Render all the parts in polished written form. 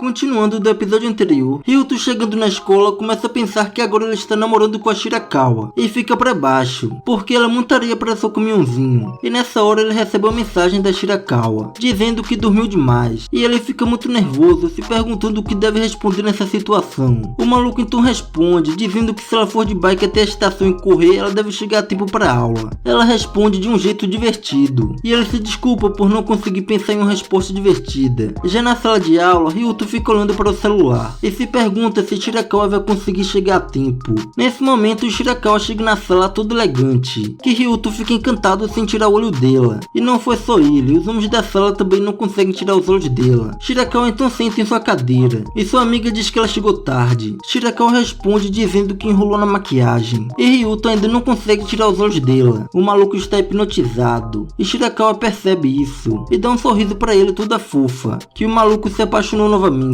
Continuando do episódio anterior, Ryuto chegando na escola começa a pensar que agora ele está namorando com a Shirakawa e fica pra baixo, porque ela montaria para seu caminhãozinho. E nessa hora ele recebe uma mensagem da Shirakawa, dizendo que dormiu demais, e ele fica muito nervoso, se perguntando o que deve responder nessa situação. O maluco então responde, dizendo que se ela for de bike até a estação e correr, ela deve chegar a tempo para aula. Ela responde de um jeito divertido, e ele se desculpa por não conseguir pensar em uma resposta divertida. Já na sala de aula, Ryuto fica olhando para o celular e se pergunta se Shirakawa vai conseguir chegar a tempo. Nesse momento, Shirakawa chega na sala todo elegante, que Ryuto fica encantado sem tirar o olho dela. E não foi só ele, os homens da sala também não conseguem tirar os olhos dela. Shirakawa então senta em sua cadeira, e sua amiga diz que ela chegou tarde. Shirakawa responde dizendo que enrolou na maquiagem, e Ryuto ainda não consegue tirar os olhos dela. O maluco está hipnotizado, e Shirakawa percebe isso, e dá um sorriso pra ele toda fofa, que o maluco se apaixonou novamente.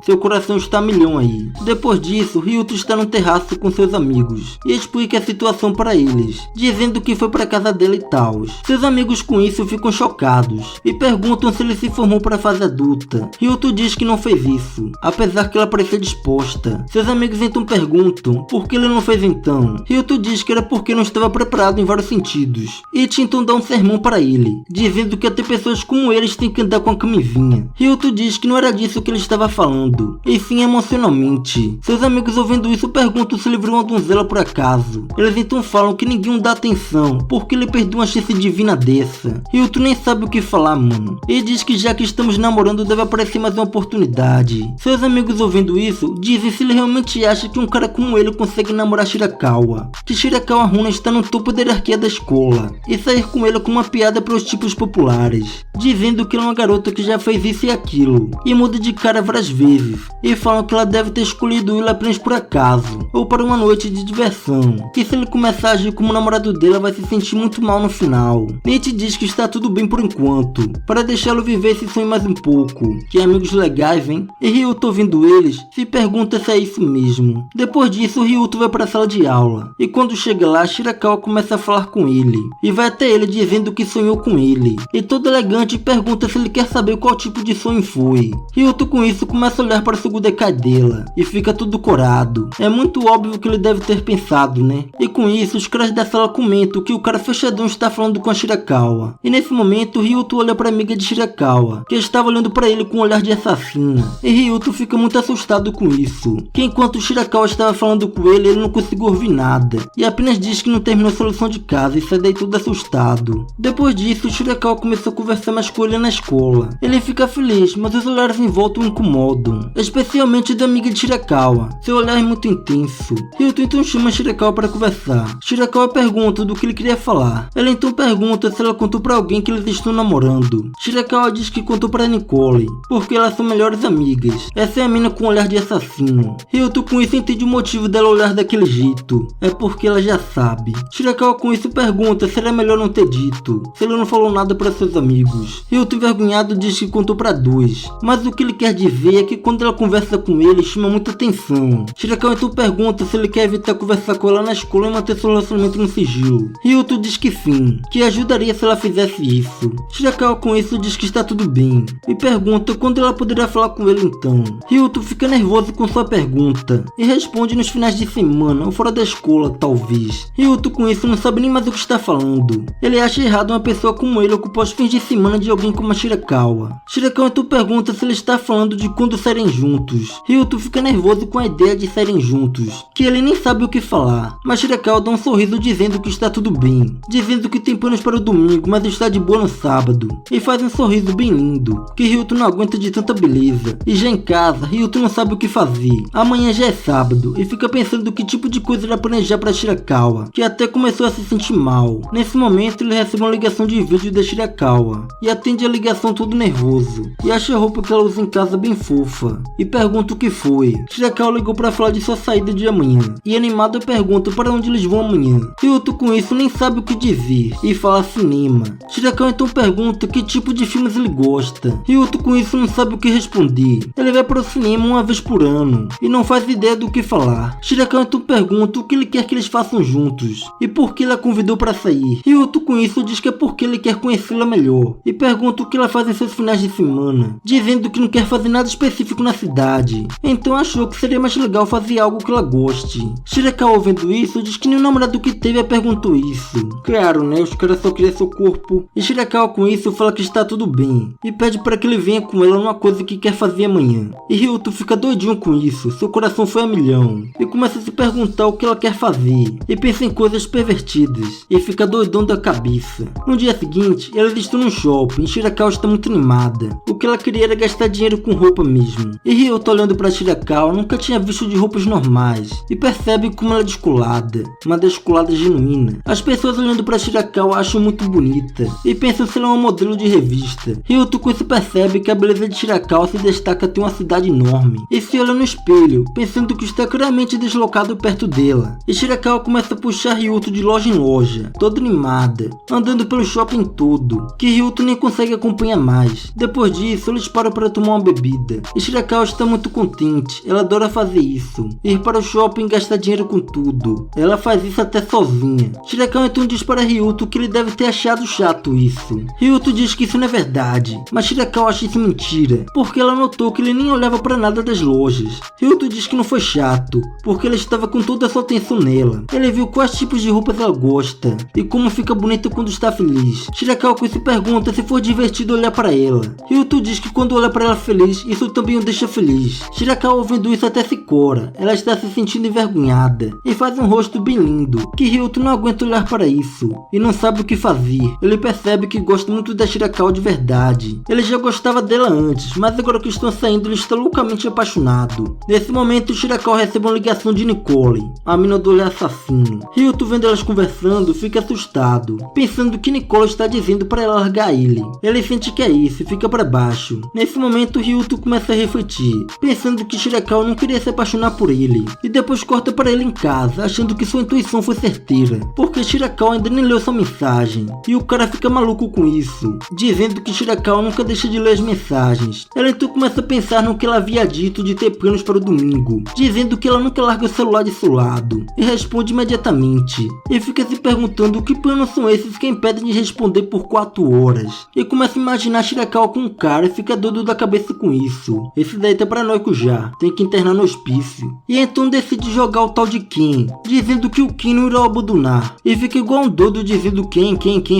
Seu coração está a milhão aí. Depois disso, Ryuto está no terraço com seus amigos, e explica a situação para eles, dizendo que foi pra casa dela e tal. Seus amigos com isso ficam chocados, e perguntam se ele se formou para a fase adulta. Ryuto diz que não fez isso, apesar que ela parecia disposta. Seus amigos então perguntam por que ele não fez então. Ryuto diz que era porque não estava preparado em vários sentidos. Ichi então dá um sermão para ele, dizendo que até pessoas como eles têm que andar com a camisinha. Ryuto diz que não era disso que ele estava falando, e sim emocionalmente. Seus amigos ouvindo isso perguntam se ele virou uma donzela por acaso. Eles então falam que ninguém dá atenção, porque ele perdeu uma chance divina dessa. Ryuto nem sabe o que falar, mano. Ele diz que já que estamos namorando deve aparecer mais uma oportunidade. Seus amigos ouvindo isso, dizem se ele realmente acha que um cara como ele consegue namorar Shirakawa. Que Shirakawa Runa está no topo da hierarquia da escola, e sair com ele com uma piada para os tipos populares, dizendo que ela é uma garota que já fez isso e aquilo, e muda de cara várias vezes, e falam que ela deve ter escolhido ele apenas por acaso, ou para uma noite de diversão, que se ele começar a agir como namorado dela vai se sentir muito mal no final. Nietzsche diz que está tudo bem por enquanto, para deixá-lo viver esse sonho mais um pouco, que amigos legais, hein? E Ryuto ouvindo eles, se pergunta se é isso mesmo. Depois disso, Ryuto vai para a sala de aula, e quando chega lá, Shirakawa começa a falar com ele, e vai até ele dizendo que sonhou com ele, e todo elegante pergunta se ele quer saber qual tipo de sonho foi. Ryuto com isso começa a olhar para o Sugudekai dela, e fica todo corado. É muito óbvio que ele deve ter pensado, né? E com isso, os caras da sala comentam que o cara fechadão está falando com a Shirakawa. E nesse momento, Ryuto olha para a amiga de Shirakawa, que estava olhando para ele com um olhar de assassina. E Ryuto fica muito assustado com isso, que enquanto Shirakawa estava falando com ele não conseguiu ouvir nada, e apenas diz que não terminou a lição de casa e sai daí todo assustado. Depois disso, Shirakawa começou a conversar mais com ele na escola. Ele fica feliz, mas os olhares em volta o incomodam, especialmente da amiga de Shirakawa. Seu olhar é muito intenso. Ryuto então chama Shirakawa para conversar. Shirakawa pergunta do que ele queria falar. Ela então pergunta se ela contou para alguém que eles estão namorando. Shirakawa diz que contou para Nicole, porque elas são melhores amigas. Essa é a mina com um olhar de assassino. Ryuto com isso entende o motivo dela olhar daquele jeito. É porque ela já sabe. Shirakawa com isso pergunta se era melhor não ter dito, se ele não falou nada para seus amigos. Ryuto envergonhado diz que contou para dois, mas o que ele quer dizer é que quando ela conversa com ele, chama muita atenção. Shirakawa então pergunta se ele quer evitar conversar com ela na escola e manter seu relacionamento no sigilo. Ryuto diz que sim, que ajudaria se ela fizesse isso. Shirakawa com isso diz que está tudo bem, e pergunta quando ela poderá falar com ele então. Ryuto fica nervoso com sua pergunta, e responde nos finais de semana ou fora da escola, talvez. Ryuto com isso não sabe nem mais o que está falando. Ele acha errado uma pessoa como ele ocupar os fins de semana de alguém como a Shirakawa. Shirakawa então pergunta se ele está falando de quando saírem juntos. Ryuto fica nervoso com a ideia de saírem juntos, que ele nem sabe o que falar, mas Shirakawa dá um sorriso dizendo que está tudo bem, dizendo que tem planos para o domingo, mas está de boa no sábado, e faz um sorriso bem lindo, que Ryuto não aguenta de tanta beleza. E já em casa, Ryuto não sabe o que fazer. Amanhã já é sábado, e fica pensando que tipo de coisa irá planejar para Shirakawa, que até começou a se sentir mal. Nesse momento, ele recebe uma ligação de vídeo da Shirakawa, e atende a ligação todo nervoso, e acha a roupa que ela usa em casa bem fofa, e pergunta o que foi. Shirakawa ligou para falar de sua saída de amanhã, e animado pergunta para onde eles vão amanhã. Ryuto com isso nem sabe o que dizer, e fala cinema. Shirakawa então pergunta que tipo de filmes ele gosta. Ryuto com isso não sabe o que responder. Ele vai para o cinema uma vez por ano, e não faz ideia do que falar. Shirakawa então pergunta o que ele quer que eles façam juntos, e por que ela convidou para sair. Ryuto com isso diz que é porque ele quer conhecê-la melhor, e pergunta o que ela faz em seus finais de semana, dizendo que não quer fazer nada nada específico na cidade, então achou que seria mais legal fazer algo que ela goste. Shirakawa, ouvindo isso, diz que nenhum namorado que teve a perguntou isso. Claro, né, os caras só queriam seu corpo. E Shirakawa com isso fala que está tudo bem, e pede para que ele venha com ela numa coisa que quer fazer amanhã. E Ryuto fica doidinho com isso, seu coração foi a milhão, e começa a se perguntar o que ela quer fazer, e pensa em coisas pervertidas, e fica doidão da cabeça. No dia seguinte, elas estão no shopping, e Shirakawa está muito animada. O que ela queria era gastar dinheiro com roupa mesmo. E Ryuto, olhando para Shirakawa, nunca tinha visto de roupas normais, e percebe como ela é descolada, uma descolada genuína. As pessoas olhando para Shirakawa acham muito bonita, e pensam se ela é uma modelo de revista. Ryuto com isso percebe que a beleza de Shirakawa se destaca até uma cidade enorme, e se olha no espelho, pensando que está claramente deslocado perto dela. E Shirakawa começa a puxar Ryuto de loja em loja, toda animada, andando pelo shopping todo, que Ryuto nem consegue acompanhar mais. Depois disso, eles param para tomar uma bebida, e Shirakawa está muito contente, ela adora fazer isso, ir para o shopping e gastar dinheiro com tudo. Ela faz isso até sozinha. Shirakawa então diz para Ryuto que ele deve ter achado chato isso. Ryuto diz que isso não é verdade, mas Shirakawa acha isso mentira, porque ela notou que ele nem olhava para nada das lojas. Ryuto diz que não foi chato, porque ele estava com toda a sua atenção nela. Ele viu quais tipos de roupas ela gosta, e como fica bonita quando está feliz. Shirakawa com isso pergunta se for divertido olhar para ela. Ryuto diz que quando olha para ela feliz, isso também o deixa feliz. Shirakawa, ouvindo isso, até se cora. Ela está se sentindo envergonhada, e faz um rosto bem lindo, que Ryuto não aguenta olhar para isso, e não sabe o que fazer. Ele percebe que gosta muito da Shirakawa de verdade. Ele já gostava dela antes, mas agora que estão saindo, ele está loucamente apaixonado. Nesse momento, Shirakawa recebe uma ligação de Nicole, a mina do olhar assassino. Ryuto, vendo elas conversando, fica assustado, pensando que Nicole está dizendo para ela largar ele. Ele sente que é isso e fica para baixo. Nesse momento, Ryuto começa a refletir, pensando que Shirakawa não queria se apaixonar por ele, e depois corta para ele em casa, achando que sua intuição foi certeira, porque Shirakawa ainda nem leu sua mensagem, e o cara fica maluco com isso, dizendo que Shirakawa nunca deixa de ler as mensagens. Ela então começa a pensar no que ela havia dito de ter planos para o domingo, dizendo que ela nunca larga o celular de seu lado, e responde imediatamente, e fica se perguntando que planos são esses que impedem de responder por 4 horas, e começa a imaginar Shirakawa com um cara e fica doido da cabeça com isso. Esse daí tá paranoico já, tem que internar no hospício. E então decide jogar o tal de Ken, dizendo que o Ken não irá abandonar, e fica igual um doido dizendo Ken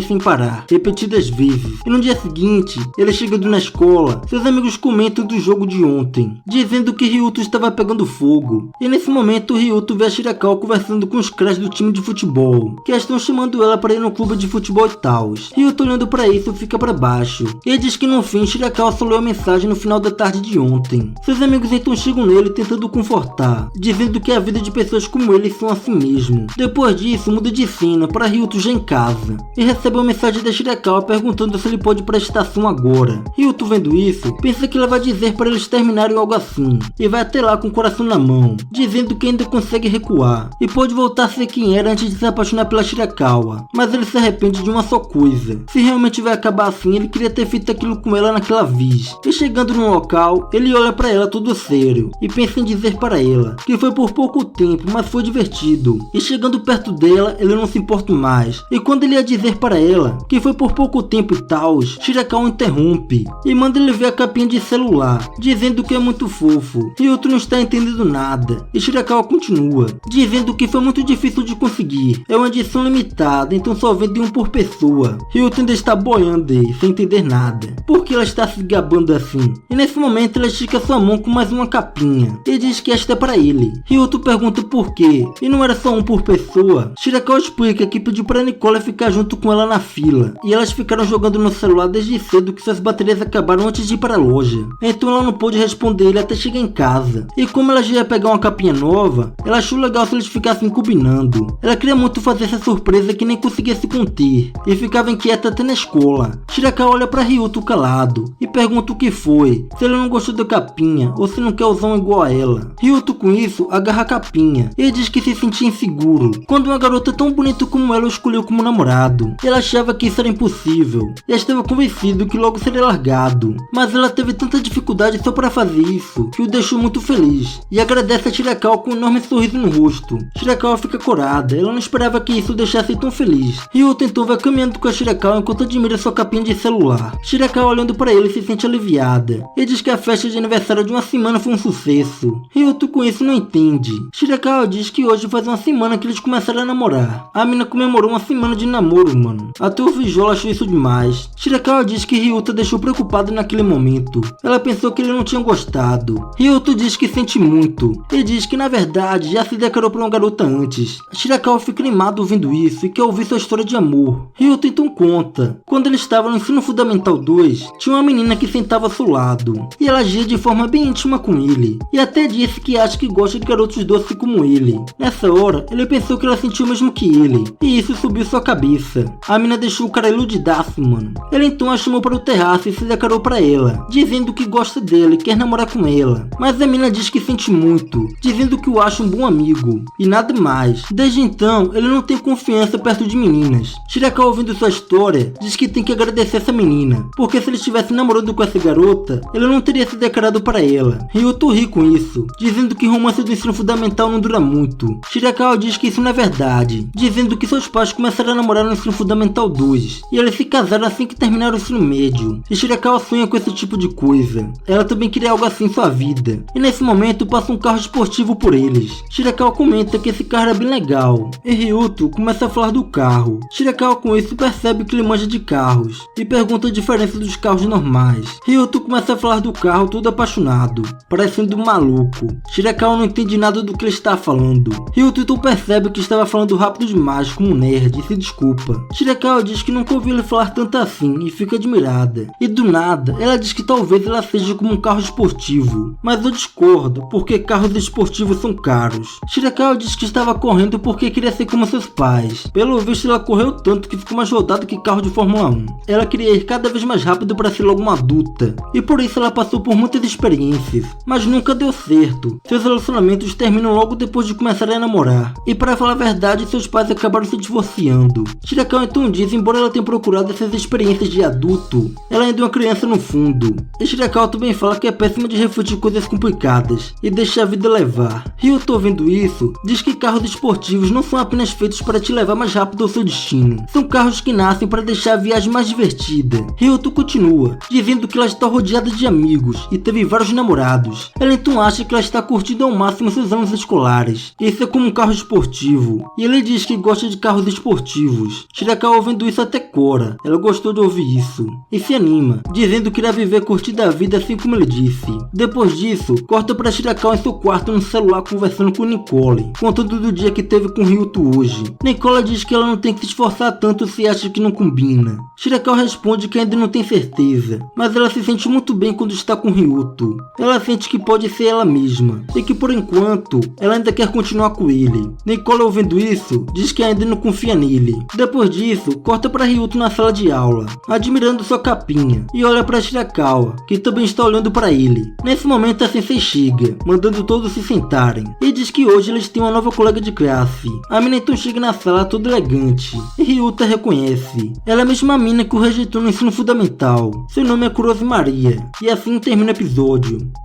sem parar, repetidas vezes. E no dia seguinte, ele chegando na escola, seus amigos comentam do jogo de ontem, dizendo que Ryuto estava pegando fogo. E nesse momento, Ryuto vê a Shirakawa conversando com os caras do time de futebol, que estão chamando ela para ir no clube de futebol e tal. Ryuto, olhando para isso, fica para baixo. Ele diz que no fim, Shirakawa só leu a mensagem no final da tarde de ontem. Seus amigos então chegam nele tentando confortar, dizendo que a vida de pessoas como ele são assim mesmo. Depois disso, muda de cena para Ryuto já em casa, e recebe uma mensagem da Shirakawa perguntando se ele pode ir para a estação agora. Ryuto, vendo isso, pensa que ela vai dizer para eles terminarem algo assim, e vai até lá com o coração na mão, dizendo que ainda consegue recuar, e pode voltar a ser quem era antes de se apaixonar pela Shirakawa. Mas ele se arrepende de uma só coisa: se realmente vai acabar assim, ele queria ter feito aquilo com ela naquela vez. E chegando no local, ele olha para ela todo sério, e pensa em dizer para ela que foi por pouco tempo, mas foi divertido. E chegando perto dela, ele não se importa mais, e quando ele ia dizer para ela que foi por pouco tempo e tal, Shirakawa interrompe, e manda ele ver a capinha de celular, dizendo que é muito fofo, e outro não está entendendo nada. E Shirakawa continua, dizendo que foi muito difícil de conseguir, é uma edição limitada, então só vende um por pessoa. Ryuto ainda está boiando aí, sem entender nada, porque ela está se gabando assim. E nesse momento ela estica sua mão com mais uma capinha, e diz que esta é para ele. Ryuto pergunta por quê, e não era só um por pessoa. Shirakawa explica que pediu para Nicole ficar junto com ela na fila, e elas ficaram jogando no celular desde cedo que suas baterias acabaram antes de ir para a loja. Então ela não pôde responder ele até chegar em casa, e como ela já ia pegar uma capinha nova, ela achou legal se eles ficassem combinando. Ela queria muito fazer essa surpresa que nem conseguia se conter, e ficava inquieta até na escola. Shirakawa olha para Ryuto calado, e pergunta o que foi, se ele não gostou da capinha, ou se não quer usar um igual a ela. Ryuto com isso, agarra a capinha, e diz que se sentia inseguro, quando uma garota tão bonita como ela o escolheu como namorado. Ela achava que isso era impossível, e estava convencido que logo seria largado, mas ela teve tanta dificuldade só para fazer isso, que o deixou muito feliz, e agradece a Shirakawa com um enorme sorriso no rosto. Shirakawa fica corada, ela não esperava que isso o deixasse tão feliz. Ryuto então vai caminhando com a Shirakawa enquanto admira sua capinha de celular. Shirakawa olhando para ele se sente aliviada, e diz que a festa de aniversário de uma semana foi um sucesso. Ryuto com isso não entende. Shirakawa diz que hoje faz uma semana que eles começaram a namorar. A mina comemorou uma semana de namoro, mano. Até o Vijolo achou isso demais. Shirakawa diz que Ryuto deixou preocupado naquele momento. Ela pensou que ele não tinha gostado. Ryuto diz que sente muito e diz que na verdade já se declarou pra uma garota antes. Shirakawa fica animado ouvindo isso e quer ouvir sua história de amor. Ryuto então conta. Quando ele estava no ensino fundamental 2, tinha uma menina que sentava ao seu lado e ela agia de forma bem íntima com ele. E até disse que acha que gosta de garotos doces como ele. Nessa hora, ele pensou que ela sentiu o mesmo que ele e isso subiu sua cabeça. A mina deixou o cara iludidaço, mano. Ele então a chamou para o terraço e se declarou para ela, dizendo que gosta dela e quer namorar com ela. Mas a mina diz que sente muito, dizendo que o acha um bom amigo e nada mais. Desde então, ele não tem confiança perto de meninas. Shirakawa, ouvindo sua história, diz que tem que agradecer essa menina, porque se ele estivesse namorando com essa garota, ele não teria se declarado para ela. Ryuto ri com isso, dizendo que romance do ensino fundamental não dura muito. Shirakawa diz que isso não é verdade, dizendo que seus pais começaram a namorar no ensino fundamental 2 e eles se casaram assim que terminaram o ensino médio. E Shirakawa sonha com esse tipo de coisa. Ela também queria algo assim em sua vida. E nesse momento passa um carro esportivo por eles. Shirakawa comenta que esse carro é bem legal e Ryuto começa a falar do carro. Shirakawa com isso percebe que ele manja de carros e pergunta a diferença dos carros normais. Ryuto começa a falar do carro todo apaixonado, parecendo um maluco. Shirakawa não entende nada do que ele está falando. Ryuto então percebe que estava falando rápido demais como um nerd e se desculpa. Shirakawa diz que nunca ouviu ele falar tanto assim e fica admirada. E do nada, ela diz que talvez ela seja como um carro esportivo. Mas eu discordo, porque carros esportivos são caros. Shirakawa diz que estava correndo porque queria ser como seus pais. Pelo visto, ela correu tanto que ficou mais rodada que carro de Fórmula 1. Ela queria ir cada vez mais rápido para ser logo uma adulta. E por isso ela passou por muitas experiências, mas nunca deu certo. Seus relacionamentos terminam logo depois de começar a namorar. E para falar a verdade, seus pais acabaram se divorciando. Shirakawa então diz, embora ela tenha procurado essas experiências de adulto, ela ainda é uma criança no fundo. E Shirakawa também fala que é péssima de refletir coisas complicadas e deixar a vida levar. Ryuto, ouvindo isso, diz que carros esportivos não são apenas feitos para te levar mais rápido ao seu destino. São carros que nascem para deixar a viagem mais divertida. Ryuto continua, dizendo que ela está rodeada de amigos e teve vários namorados. Ela então acha que ela está curtindo ao máximo seus anos escolares. Isso é como um carro esportivo. E ele diz que gosta de carros esportivos. Shirakawa, ouvindo isso, até cora. Ela gostou de ouvir isso e se anima, dizendo que irá viver curtindo a vida assim como ele disse. Depois disso, corta para Shirakawa em seu quarto no celular conversando com Nicole, contando do dia que teve com Ryuto hoje. Nicole diz que ela não tem que se esforçar tanto se acha que não combina. Shirakawa responde que ainda não tem certeza, mas ela se sente muito bem quando está com Ryuto. Ela sente que pode ser ela mesma e que por enquanto ela ainda quer continuar com ele. Nicole, ouvindo isso, diz que ainda não confia nele. Depois disso, corta para Ryuto na sala de aula, admirando sua capinha, e olha para Shirakawa, que também está olhando para ele. Nesse momento a sensei chega, mandando todos se sentarem, e diz que hoje eles têm uma nova colega de classe. A mina então chega na sala toda elegante, e Ryuto a reconhece. Ela é a mesma mina que o rejeitou no ensino fundamental. Seu nome é Kurose Maria, e assim termina o episódio.